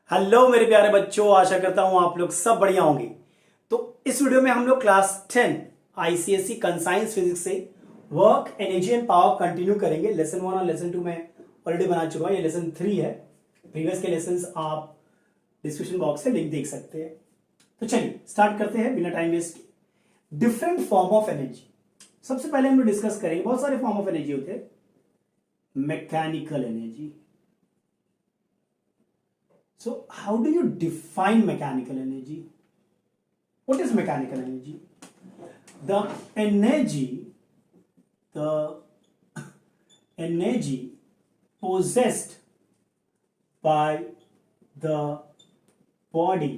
Hello मेरे प्यारे बच्चों, आशा करता हूं आप लोग सब बढ़िया होंगे। तो इस वीडियो में हम लोग क्लास 10 आईसीएसई कंसाइंस फिजिक्स से work energy and power continue करेंगे। लेसन 1 और लेसन 2 में ऑलरेडी बना चुका हूं, ये लेसन 3 है। प्रीवियस के लेसन आप डिस्क्रिप्शन बॉक्स से लिंक देख सकते हैं। तो चलिए स्टार्ट करते हैं बिना टाइम वेस्ट किए। Different form of energy. सबसे पहले हम लोग डिस्कस करेंगे, बहुत सारे फॉर्म ऑफ एनर्जी होते हैं। Mechanical energy. So, how do you define mechanical energy? What is mechanical energy? The energy possessed by the body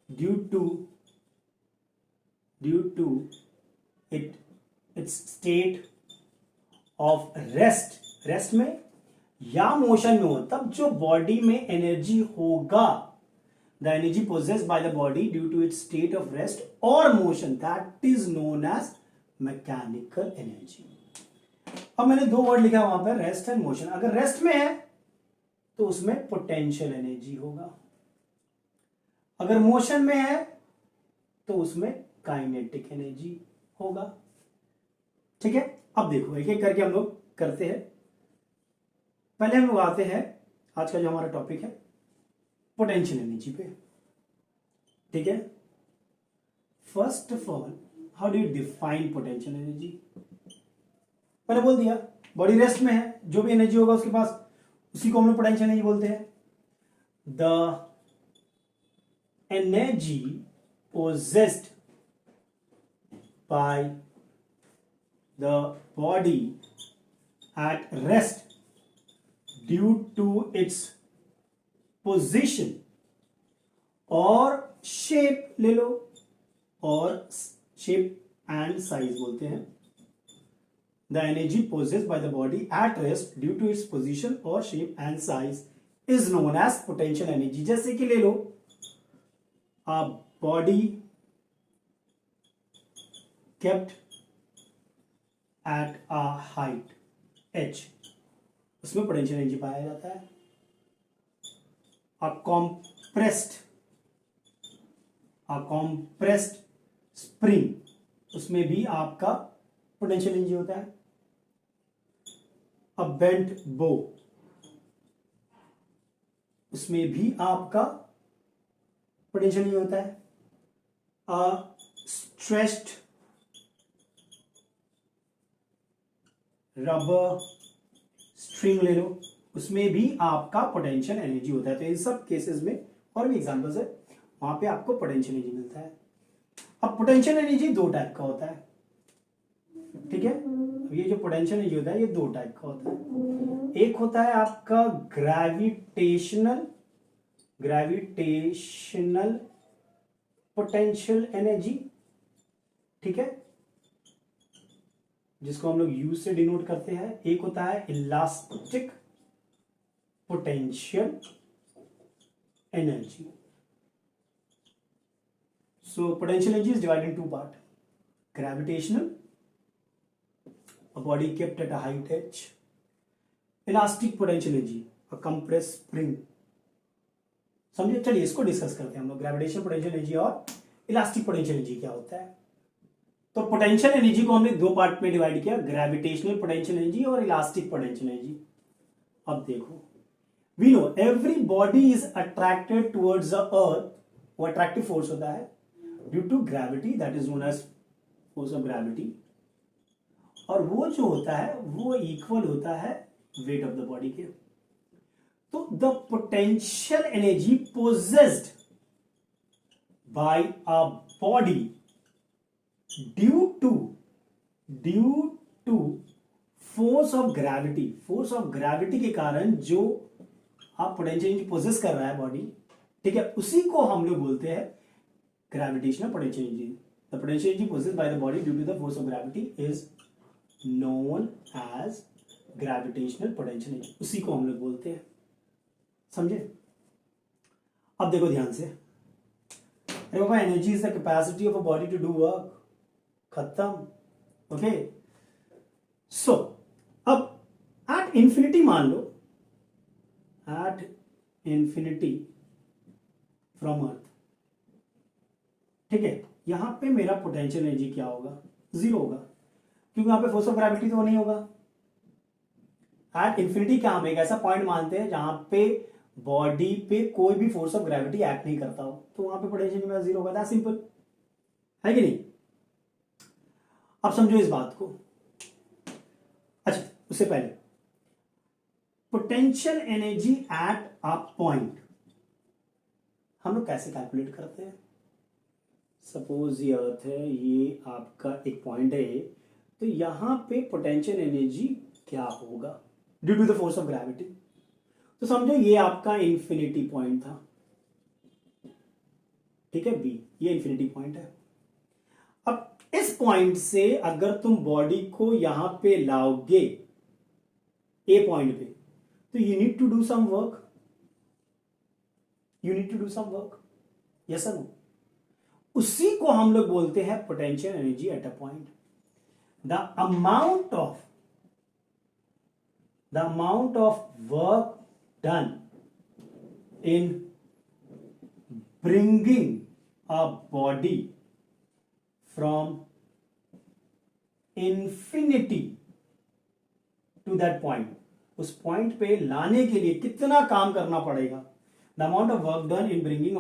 due to its state of rest में या मोशन में हो, तब जो बॉडी में एनर्जी होगा, the energy possessed by the body due to its state of rest और motion, that is known as mechanical energy. अब मैंने दो वर्ड लिखा वहां पर, रेस्ट एंड मोशन। अगर रेस्ट में है तो उसमें पोटेंशियल एनर्जी होगा, अगर मोशन में है तो उसमें काइनेटिक एनर्जी होगा। ठीक है, अब देखो एक एक करके हम लोग करते हैं। पहले हम लोग आते हैं, आज का जो हमारा टॉपिक है पोटेंशियल एनर्जी पे। ठीक है, first of all how do you define potential energy? मैंने बोल दिया बॉडी रेस्ट में है, जो भी एनर्जी होगा उसके पास, उसी को हम लोग पोटेंशियल एनर्जी बोलते हैं। The energy possessed by the body at rest due to its position और शेप ले लो, और शेप एंड साइज बोलते हैं। The energy possessed by the body at rest due to its position और shape and size is known as potential energy. जैसे कि ले लो a body kept at a height h, उसमें पोटेंशियल एनर्जी पाया जाता है। अ कॉम्प्रेस्ड स्प्रिंग, उसमें भी आपका पोटेंशियल एनर्जी होता है। अ बेंट बो, उसमें भी आपका पोटेंशियल एनर्जी होता है। अ स्ट्रेच्ड रबर स्ट्रिंग ले लो, उसमें भी आपका पोटेंशियल एनर्जी होता है। तो इन सब केसेस में और भी एग्जांपल्स है, वहां पे आपको पोटेंशियल एनर्जी मिलता है। अब पोटेंशियल एनर्जी दो टाइप का होता है। ठीक है, अब ये जो पोटेंशियल एनर्जी होता है ये दो टाइप का होता है। एक होता है आपका ग्रेविटेशनल पोटेंशियल एनर्जी, ठीक है, जिसको हम लोग यू से डिनोट करते हैं। एक होता है elastic potential energy. So potential energy is divided in two part, gravitational, a body kept at a height h, elastic potential energy, a compressed spring। समझे? चलिए इसको डिस्कस करते हैं हम लोग, ग्रेविटेशनल पोटेंशियल एनर्जी और इलास्टिक पोटेंशियल एनर्जी क्या होता है। तो पोटेंशियल एनर्जी को हमने दो पार्ट में डिवाइड किया, ग्रेविटेशनल पोटेंशियल एनर्जी और इलास्टिक पोटेंशियल एनर्जी। अब देखो, we know every body is attracted towards the earth, वो अट्रैक्टिव फोर्स होता है due to gravity, that is known as force of gravity. और वो जो होता है वो इक्वल होता है वेट ऑफ द बॉडी के। तो the potential energy possessed by a body due to force of gravity के कारण जो आप पोटेंशियल एनर्जी पोजेस कर रहा है बॉडी, ठीक है, उसी को हम लोग बोलते हैं gravitational potential energy. The potential energy possessed by the body due to the force of gravity is known as gravitational potential energy, उसी को हम लोग बोलते हैं। समझे? अब देखो ध्यान से, अरे बाबा, energy is the capacity of a body to do work, खत्म। ओके, सो अब एट इंफिनिटी मान लो, एट इंफिनिटी फ्रॉम अर्थ, ठीक है, यहां पे मेरा पोटेंशियल एनर्जी क्या होगा, जीरो होगा, क्योंकि यहां पे फोर्स ऑफ ग्रेविटी तो नहीं होगा। एट इंफिनिटी क्या हम एक ऐसा पॉइंट मानते हैं जहां पे बॉडी पे कोई भी फोर्स ऑफ ग्रेविटी एक्ट नहीं करता हो, तो वहां पे पोटेंशियल मेरा जीरो होगा। दैट्स सिंपल, है कि नहीं। अब समझो इस बात को। अच्छा, उससे पहले potential energy at a point हम लोग कैसे कैलकुलेट करते हैं। सपोज ये अर्थ है, ये आपका एक पॉइंट है, तो यहां पे पोटेंशियल एनर्जी क्या होगा due to the force of gravity. तो समझो ये आपका इंफिनिटी पॉइंट था, ठीक है, बी, ये इंफिनिटी पॉइंट है। अब इस पॉइंट से अगर तुम बॉडी को यहां पे लाओगे ए पॉइंट पे, तो you need to do some work, you need to do some work, yes और नो। उसी को हम लोग बोलते हैं potential energy at a point. The amount of work done in bringing a body from infinity to that point, उस point पे लाने के लिए कितना काम करना पड़ेगा। The amount of work done in bringing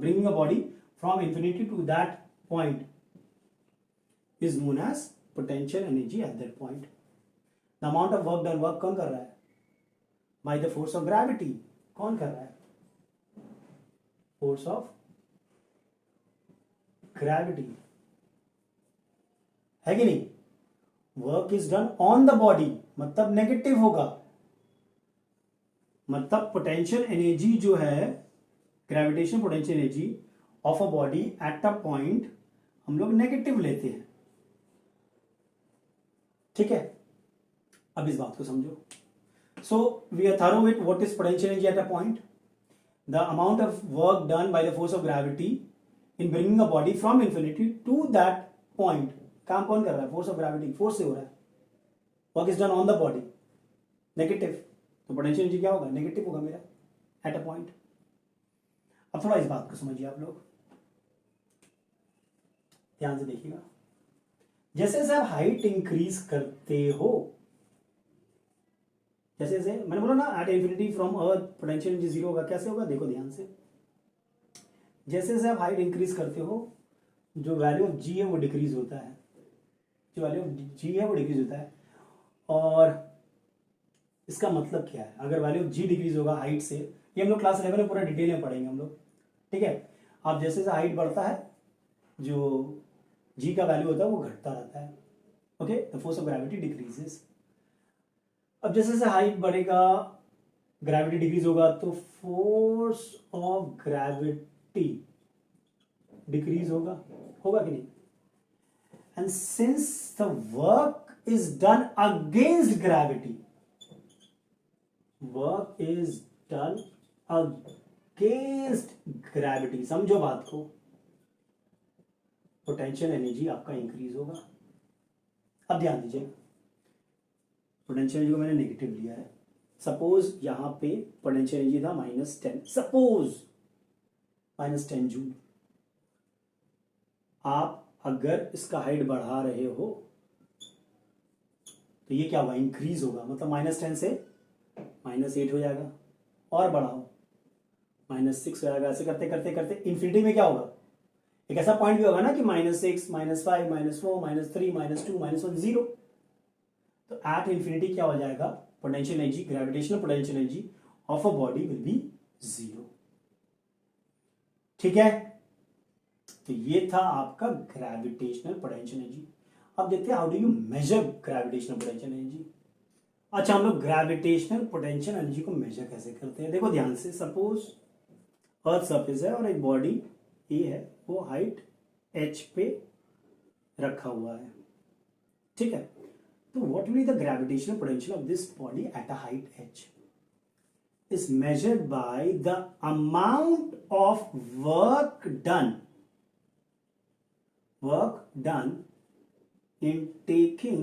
bringing a body from infinity to that point is known as potential energy at that point. The amount of work done, work कौन कर रहा है, bye the force of gravity. कौन कर रहा है, force of gravity, है कि नहीं। Work is done on the body, मतलब नेगेटिव होगा, मतलब पोटेंशियल एनर्जी जो है, gravitation potential energy of a body at a point हम लोग नेगेटिव लेते हैं, ठीक है। अब इस बात को समझो। So we are thorough with what is potential energy at a point, the amount of work done by the force of gravity in bringing a body from infinity to that point. काम कौन कर रहा है, force of gravity, force से हो रहा है। Work is done on the body, negative, तो पोटेंशियल एनर्जी क्या होगा, नेगेटिव होगा मेरा एट अ पॉइंट। अब थोड़ा इस बात को समझिए आप लोग, ध्यान से देखिएगा। जैसे जैसे आप हाइट इंक्रीज करते हो, जैसे जैसे मैंने बोला ना eight infinity from earth potential energy zero होगा। कैसे होगा, देखो ध्यान से। जैसे जैसे आप हाइट इंक्रीज करते हो, जो वैल्यू ऑफ जी है वो डिक्रीज होता है, जो वैल्यू ऑफ जी है वो डिक्रीज होता है। और इसका मतलब क्या है, अगर वैल्यू ऑफ जी डिक्रीज होगा हाइट से, ये हम लोग क्लास 11 में पूरा डिटेल में पढ़ेंगे हम लोग, ठीक है। आप जैसे जैसे हाइट बढ़ता है, जो जी का वैल्यू होता है वो घटता रहता है, okay, the force of gravity decreases. अब जैसे जैसे हाइट बढ़ेगा, ग्रेविटी डिक्रीज होगा, तो फोर्स ऑफ ग्रेविटी डिक्रीज होगा, होगा कि नहीं। And since the work is done against gravity, work is done against gravity, समझो बात को, पोटेंशियल एनर्जी आपका इंक्रीज होगा। अब ध्यान दीजिए, पोटेंशियल एनर्जी को मैंने नेगेटिव लिया है। सपोज यहां पे पोटेंशियल एनर्जी था -10, सपोज -10 जूल। आप अगर इसका हाइट बढ़ा रहे हो तो ये क्या हुआ, इंक्रीज होगा, मतलब -10 से -8 हो जाएगा, और बढ़ाओ -6 हो जाएगा। ऐसे करते करते करते इंफिनिटी में क्या होगा, एक ऐसा पॉइंट भी होगा ना कि -6, -5, -4, -3, -2, -1, 0। तो एट इंफिनिटी क्या हो जाएगा, potential energy, gravitational potential energy of a body will be 0, ठीक है। तो ये था आपका ग्रेविटेशनल पोटेंशियल एनर्जी। अब देखते हैं how do you measure gravitational potential energy. अच्छा, हम लोग ग्रेविटेशनल पोटेंशियल एनर्जी को मेजर कैसे करते हैं, देखो ध्यान से। सपोज अर्थ सरफेस है और एक बॉडी ए है, वो हाइट h पे रखा हुआ है, ठीक है। तो what will be the gravitational potential of this body at a height h is measured by the amount of work done in taking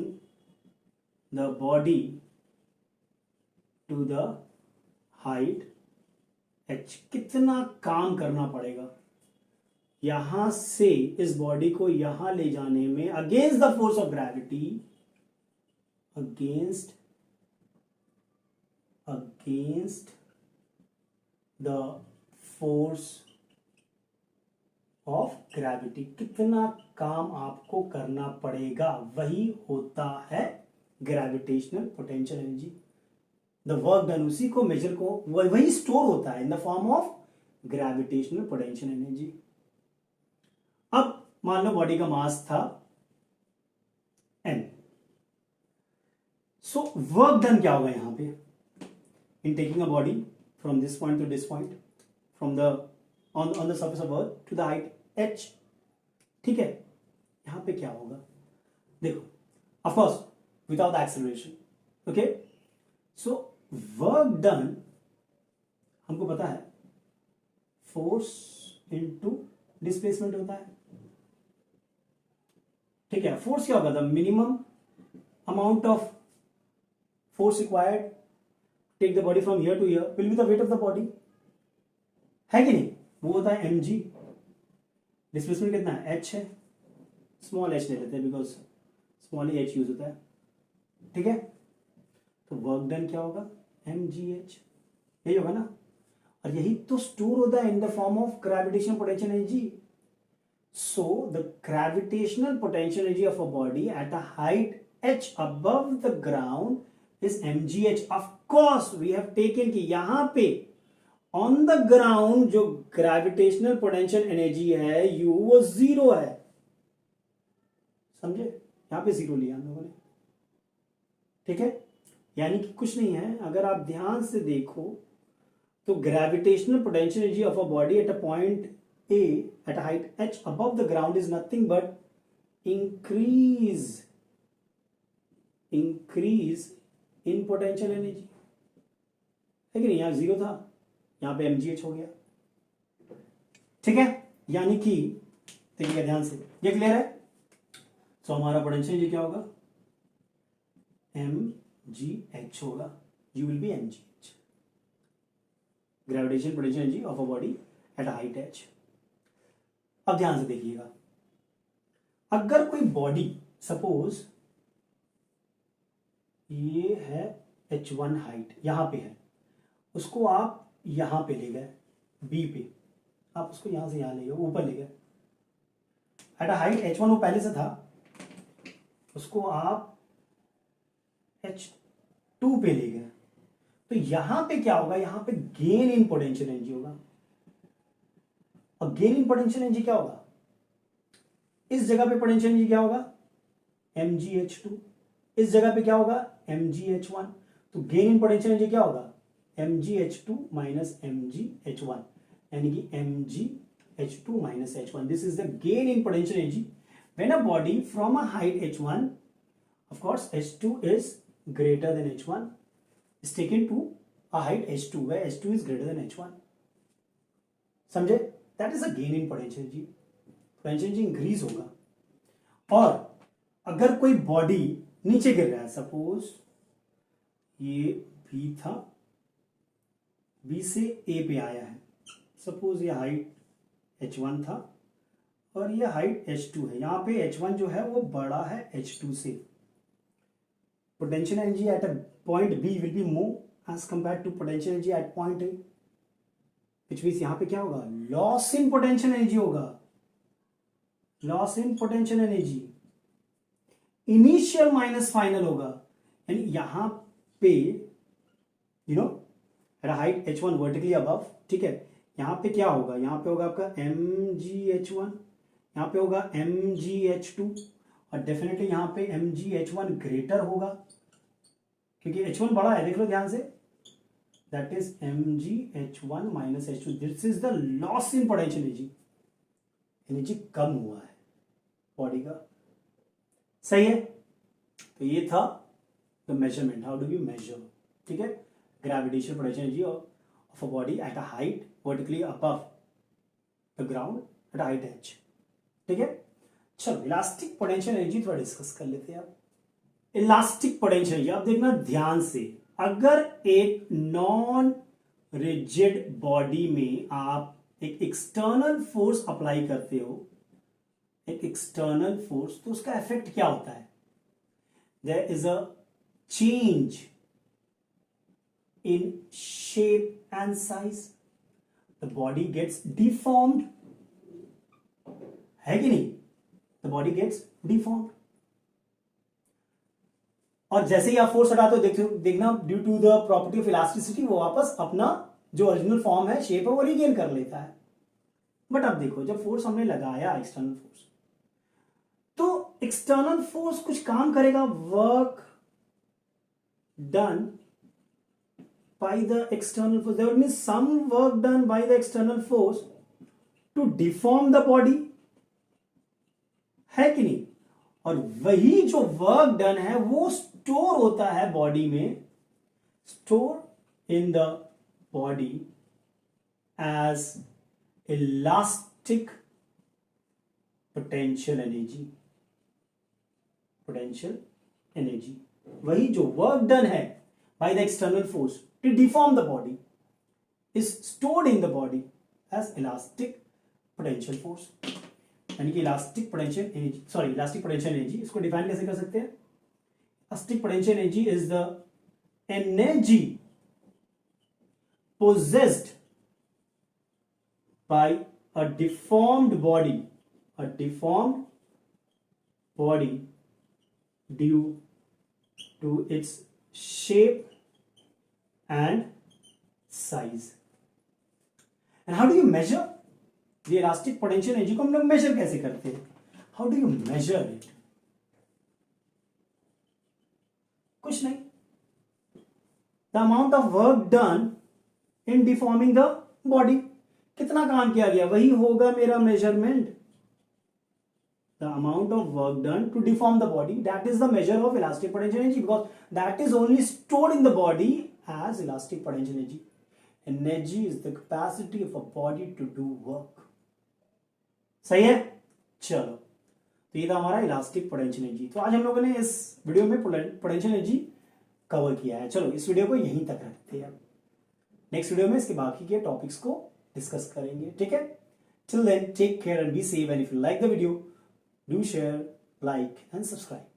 the body to the height h, कितना काम करना पड़ेगा यहां से इस बॉडी को यहां ले जाने में, against the force of gravity, against the force of gravity, कितना काम आपको करना पड़ेगा, वही होता है gravitational potential energy. The work done, उसी को मेजर को वही स्टोर होता है in the form of gravitational potential energy. अब मान लो बॉडी का मास था m, सो वर्क डन क्या होगा यहां पे, in taking a body from this point to this point, from the on the surface of earth to the height h, ठीक है। यहां पे क्या होगा, देखो, of course without acceleration, okay. So work done हमको पता है फोर्स इनटू डिस्प्लेसमेंट होता है, ठीक है। फोर्स क्या होगा, the minimum amount of force required take the body from here to here will be the weight of the body, है कि नहीं, वो होता है mg। डिस्प्लेसमेंट कितना है, h है, स्मॉल h ले लेते हैं because small he h use होता है, ठीक है। तो वर्क डन क्या होगा, mgh, यही होगा ना, और यही तो स्टोर होता है in the form of gravitational potential energy. So the gravitational potential energy of a body at a height h above the ground is mgh. Of course, we have taken कि यहां पे on the ground जो gravitational potential energy है u वो zero है, समझे, यहां पे जीरो लिया हम लोगों ने, ठीक है। यानी कि कुछ नहीं है, अगर आप ध्यान से देखो तो gravitational potential energy of a body at a point A at a height h above the ground is nothing but increase in potential energy, है कि नहीं, यहां जीरो था, यहां पे mgh हो गया, ठीक है। यानी कि देखिएगा ध्यान से, ये क्लियर है। तो हमारा पोटेंशियल एनर्जी क्या होगा, mgh होगा, you will be mgh, gravitational potential energy of a body at a height h। अब ध्यान से देखिएगा, अगर कोई बॉडी सपोज ये है h1 हाइट, यहां पे है, उसको आप यहां पे ले गए b पे, आप उसको यहां से यहां ले गए, ऊपर ले गए एट अ हाइट h1, वो पहले से था, उसको आप h2 पे ले गए, तो यहां पे क्या होगा, यहां पे गेन इन पोटेंशियल एनर्जी होगा। और गेन इन पोटेंशियल एनर्जी क्या होगा, इस जगह पे पोटेंशियल एनर्जी क्या होगा, mgh2, इस जगह पे क्या होगा, mgh1, तो गेन इन पोटेंशियल एनर्जी क्या होगा, mgh2 माइनस mgh1, यानी कि mgh2 minus h1, this is the gain in potential energy when a body from a height h1, of course h2 is greater than h1, is taken to a height h2 where h2 is greater than h1, समझे, that is a gain in potential energy, potential energy increase होगा। और अगर कोई body नीचे गिर रहा है, suppose ये B था, B से A पे आया है, सपोज ये हाइट h1 था और ये हाइट h2 है, यहां पे h1 जो है वो बड़ा है h2 से, potential energy at a point B will be more as compared to potential energy at point A, which means यहां पे क्या होगा, लॉस इन पोटेंशियल एनर्जी होगा, loss in potential energy, initial minus final होगा। यानी यहां पे you know at height h1 vertically above, ठीक है, यहां पे क्या होगा, यहां पे होगा आपका mgh1, यहां पे होगा mgh2, और डेफिनेटली यहां पे mgh1 ग्रेटर होगा क्योंकि h1 बड़ा है, देख लो ध्यान से, that is mgh1 minus h2, this is the loss in potential energy, energy कम हुआ है बॉडी का, सही है। तो ये था the measurement, how do you measure, ठीक है, gravitational potential energy of a body at a height vertically above the ground at height h, ठीक है। चलो इलास्टिक पोटेंशियल एनर्जी थोड़ा डिस्कस कर लेते हैं अब। इलास्टिक पोटेंशियल एनर्जी, अब देखना ध्यान से, अगर एक नॉन रिजिड बॉडी में आप एक एक्सटर्नल फोर्स अप्लाई करते हो, एक एक्सटर्नल फोर्स, तो उसका इफेक्ट क्या होता है? There is a change in shape and size, the body gets deformed, है कि नहीं? The body gets deformed. और जैसे ही आप फोर्स हटाते हो देखना due to the property of elasticity वो वापस अपना जो ओरिजिनल फॉर्म है, शेप है, वो रिगेन कर लेता है। बट अब देखो, जब फोर्स हमने लगाया एक्सटर्नल फोर्स, तो एक्सटर्नल फोर्स कुछ काम करेगा, work done by the external force, there will be some work done by the external force to deform the body, है कि नहीं? और वही जो वर्क डन है वो स्टोर होता है बॉडी में, store in the body as elastic potential energy, potential energy. वही जो वर्क डन है by the external force to deform the body is stored in the body as elastic potential force, यानी कि elastic potential energy, elastic potential energy, इसको define कैसे कर सकते हैं? Elastic potential energy is the energy possessed by a deformed body due to its shape and size. And how do you measure the elastic potential energy? को हम लोग measure कैसे करते हैं? How do you measure it? कुछ नहीं, the amount of work done in deforming the body, कितना काम किया गया वही होगा मेरा measurement. The amount of work done to deform the body, that is the measure of elastic potential energy, because that is only stored in the body as elastic potential energy. Energy is the capacity of a body to do work. सही है? चलो, तो ये था हमारा elastic potential energy. तो आज हम लोगों ने इस वीडियो में पोटेंशियल एनर्जी कवर किया है। चलो, इस वीडियो को यहीं तक रखते हैं, नेक्स्ट वीडियो में इसके बाकी के टॉपिक्स को डिस्कस करेंगे, ठीक है? Till then, take care and be safe, and if you like the video, do share, like and subscribe.